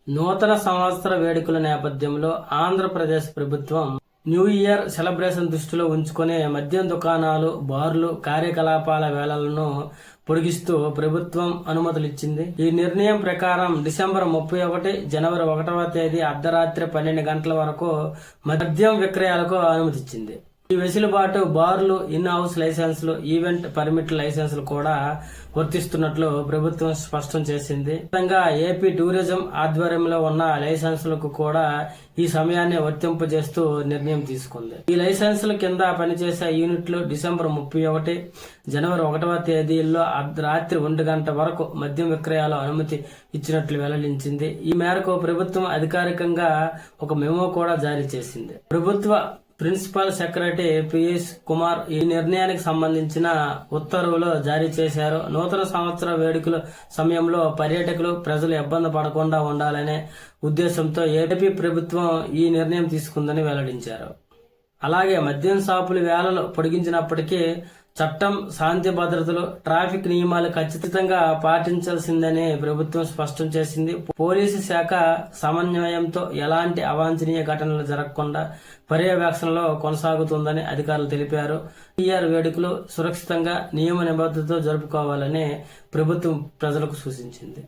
నూతన సంవత్సర వేడుకల నేపథ్యంలో ఆంధ్రప్రదేశ్ ప్రభుత్వం న్యూ ఇయర్ సెలబ్రేషన్ దృష్టిలో ఉంచుకునే మద్యం దుకాణాలు, బార్లు కార్యకలాపాల వేళలను పొడిగిస్తూ ప్రభుత్వం అనుమతులిచ్చింది. ఈ నిర్ణయం ప్రకారం డిసెంబర్ 31, జనవరి 1వ తేదీ అర్ధరాత్రి 12 గంటల వరకు మద్యం విక్రయాలకు అనుమతిచ్చింది. ఈ వెసులుబాటు బార్లు, ఇన్ హౌస్ లైసెన్సులు, ఈవెంట్ పర్మిట్ లైసెన్సులు కూడా వర్తిస్తున్నట్లు ప్రభుత్వం స్పష్టం చేసింది. విధంగా ఏపీ టూరిజం ఆధ్వర్యంలో ఉన్న లైసెన్సులకు కూడా ఈ సమయాన్ని వర్తింపజేస్తూ నిర్ణయం తీసుకుంది. ఈ లైసెన్సుల కింద పనిచేసే యూనిట్లు డిసెంబర్ 31, జనవరి 1వ తేదీల్లో రాత్రి 1 గంట వరకు మద్యం విక్రయాలు అనుమతి ఇచ్చినట్లు వెల్లడించింది. ఈ మేరకు ప్రభుత్వం అధికారికంగా ఒక మెమో కూడా జారీ చేసింది. ప్రభుత్వ ప్రిన్సిపల్ సెక్రటరీ పిఎస్ కుమార్ ఈ నిర్ణయానికి సంబంధించిన ఉత్తర్వులు జారీ చేశారు. నూతన సంవత్సర వేడుకల సమయంలో పర్యాటకులు, ప్రజలు ఇబ్బంది పడకుండా ఉండాలనే ఉద్దేశంతో ఏపీ ప్రభుత్వం ఈ నిర్ణయం తీసుకుందని వెల్లడించారు. అలాగే మద్యం షాపుల వేళలు పొడిగించినప్పటికీ చట్టం, శాంతి భద్రతలు, ట్రాఫిక్ నియమాలు ఖచ్చితంగా పాటించాల్సిందని ప్రభుత్వం స్పష్టం చేసింది. పోలీసు శాఖ సమన్వయంతో ఎలాంటి అవాంఛనీయ ఘటనలు జరగకుండా పర్యవేక్షణలో కొనసాగుతుందని అధికారులు తెలిపారు. ఇయర్ వేడుకలు సురక్షితంగా, నియమ నిబంధనలతో జరుపుకోవాలని ప్రభుత్వం ప్రజలకు సూచించింది.